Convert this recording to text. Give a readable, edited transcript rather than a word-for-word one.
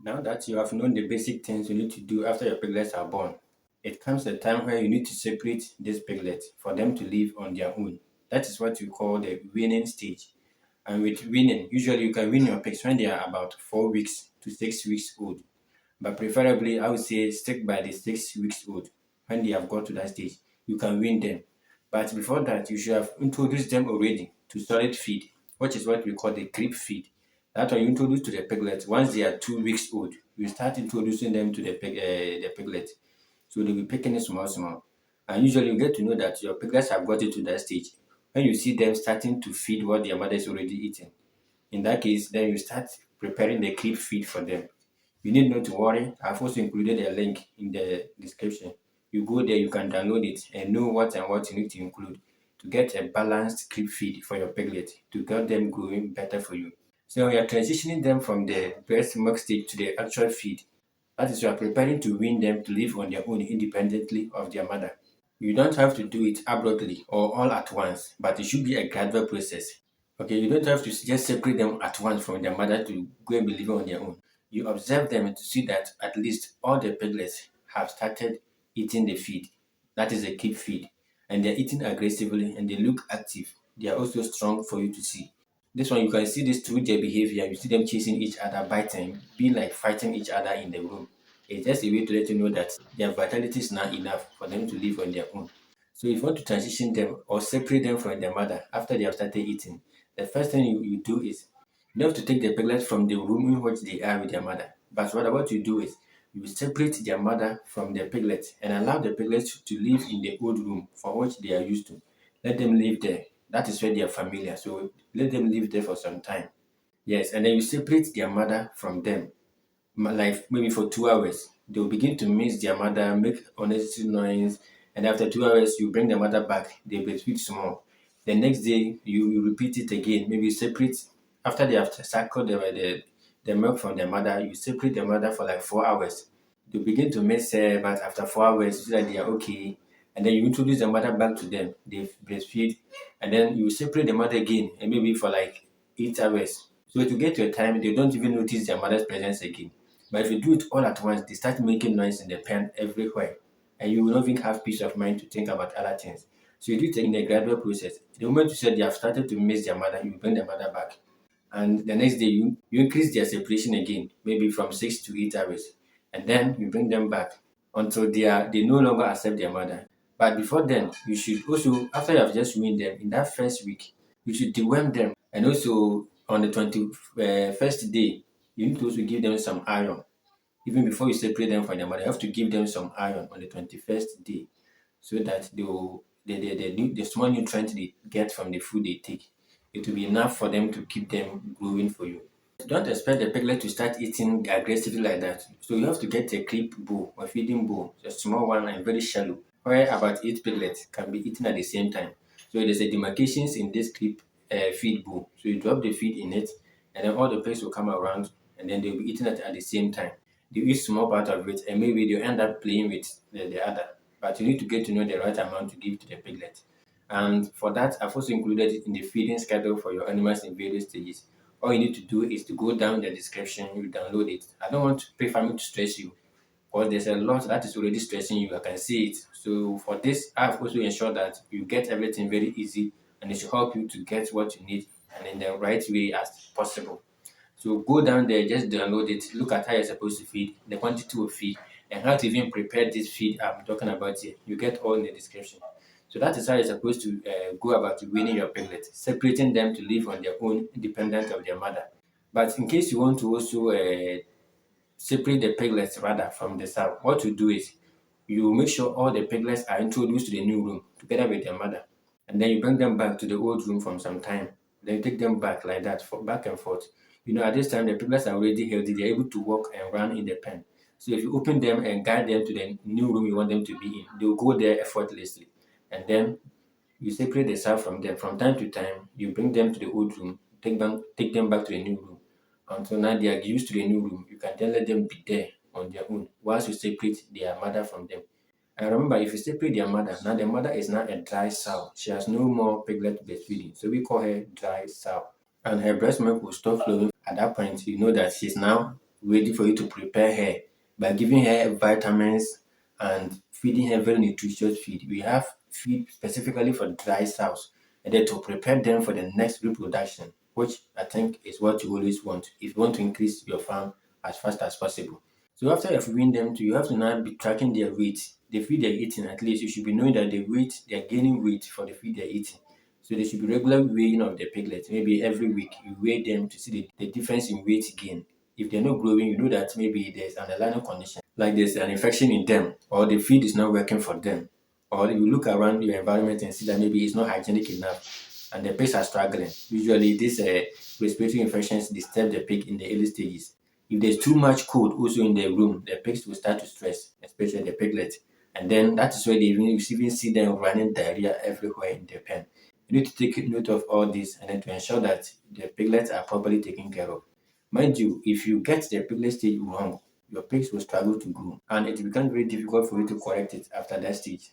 Now that you have known the basic things you need to do after your piglets are born, it comes a time where you need to separate these piglets for them to live on their own. That is what we call the weaning stage. And with weaning, usually you can wean your pigs when they are about 4 weeks to 6 weeks old. But preferably, I would say stick by the 6 weeks old. When they have got to that stage, you can wean them. But before that, you should have introduced them already to solid feed, which is what we call the creep feed. That one you introduce to the piglets. Once they are 2 weeks old, you start introducing them to the piglet. So they'll be picking it small, small. And usually you get to know that your piglets have got it to that stage when you see them starting to feed what their mother is already eating. In that case, then you start preparing the creep feed for them. You need not to worry. I've also included a link in the description. You go there, you can download it and know what and what you need to include to get a balanced creep feed for your piglet to get them growing better for you. So we are transitioning them from the breast milk stage to the actual feed. That is, you are preparing to wean them to live on their own independently of their mother. You don't have to do it abruptly or all at once, but it should be a gradual process. Okay, you don't have to just separate them at once from their mother to go and be living on their own. You observe them to see that at least all the piglets have started eating the feed. That is a keep feed. And they're eating aggressively and they look active. They are also strong for you to see. This one, you can see this through their behavior. You see them chasing each other, biting, being like fighting each other in the room. It's just a way to let you know that their vitality is not enough for them to live on their own. So if you want to transition them or separate them from their mother after they have started eating, the first thing you do is you don't have to take the piglets from the room in which they are with their mother. But what you do is you separate their mother from the piglets and allow the piglets to live in the old room for which they are used to. Let them live there. That is where they are familiar. So let them live there for some time. Yes, and then you separate their mother from them, like maybe for 2 hours. They'll begin to miss their mother, make unnecessary noise, and after 2 hours, you bring the mother back. They breastfeed small. The next day, you repeat it again. Maybe you separate after they have suckled the milk from their mother. You separate the mother for like 4 hours. They begin to miss her, but after 4 hours, you see that they are okay. And then you introduce the mother back to them. They breastfeed, and then you separate the mother again, and maybe for like 8 hours. So to get to a time, they don't even notice their mother's presence again. But if you do it all at once, they start making noise in the pen everywhere, and you will not even have peace of mind to think about other things. So you do it in a gradual process. The moment you said they have started to miss their mother, you bring the mother back. And the next day, you increase their separation again, maybe from 6 to 8 hours. And then you bring them back until they no longer accept their mother. But before then, you should also, after you have just weaned them, in that first week, you should deworm them. And also on the 21st day, you need to also give them some iron. Even before you separate them from their mother, you have to give them some iron on the 21st day so that the small nutrient they get from the food they take, it will be enough for them to keep them growing for you. Don't expect the piglet to start eating aggressively like that. So you have to get a clip bowl or feeding bowl, a small one and very shallow, where about 8 piglets can be eaten at the same time. So there's a demarcations in this clip feed bowl. So you drop the feed in it, and then all the pigs will come around, and then they'll be eating it at the same time. They eat small part of it, and maybe they'll end up playing with the other. But you need to get to know the right amount to give to the piglet. And for that, I've also included it in the feeding schedule for your animals in various stages. All you need to do is to go down the description, you download it. I don't want to prefer me to stress you because there's a lot that is already stressing you. I can see it. So for this, I've also ensured that you get everything very easy and it should help you to get what you need and in the right way as possible. So go down there, just download it, look at how you're supposed to feed, the quantity of feed, and how to even prepare this feed I'm talking about here. You get all in the description. So that is how you're supposed to go about weaning your piglets, separating them to live on their own, independent of their mother. But in case you want to also separate the piglets rather from the sow, what you do is you make sure all the piglets are introduced to the new room together with their mother, and then you bring them back to the old room from some time. Then you take them back like that, for back and forth. At this time the piglets are already healthy; they're able to walk and run in the pen. So if you open them and guide them to the new room you want them to be in, they'll go there effortlessly, and then you separate the sow from them. From time to time, you bring them to the old room, take them back to the new room. Until now they are used to the new room. You can then let them be there on their own whilst you separate their mother from them. And remember, if you separate their mother, now the mother is now a dry sow. She has no more piglet breastfeeding. So we call her dry sow. And her breast milk will stop flowing. At that point, you know that she's now ready for you to prepare her by giving her vitamins and feeding her very nutritious feed. We have feed specifically for dry sows and then to prepare them for the next reproduction, which I think is what you always want if you want to increase your farm as fast as possible. So after you've weaned them, you have to now be tracking their weight. The feed they're eating, at least you should be knowing that they're gaining weight for the feed they're eating. So there should be regular weighing of the piglets. Maybe every week you weigh them to see the difference in weight gain. If they're not growing, you know that maybe there's an underlying condition, like there's an infection in them, or the feed is not working for them. Or you look around your environment and see that maybe it's not hygienic enough and the pigs are struggling. Usually, these respiratory infections disturb the pig in the early stages. If there's too much cold also in the room, the pigs will start to stress, especially the piglet. And then that is where you even see them running diarrhea everywhere in the pen. You need to take note of all this and then to ensure that the piglets are properly taken care of. Mind you, if you get the piglet stage wrong, your pigs will struggle to grow and it becomes very difficult for you to correct it after that stage.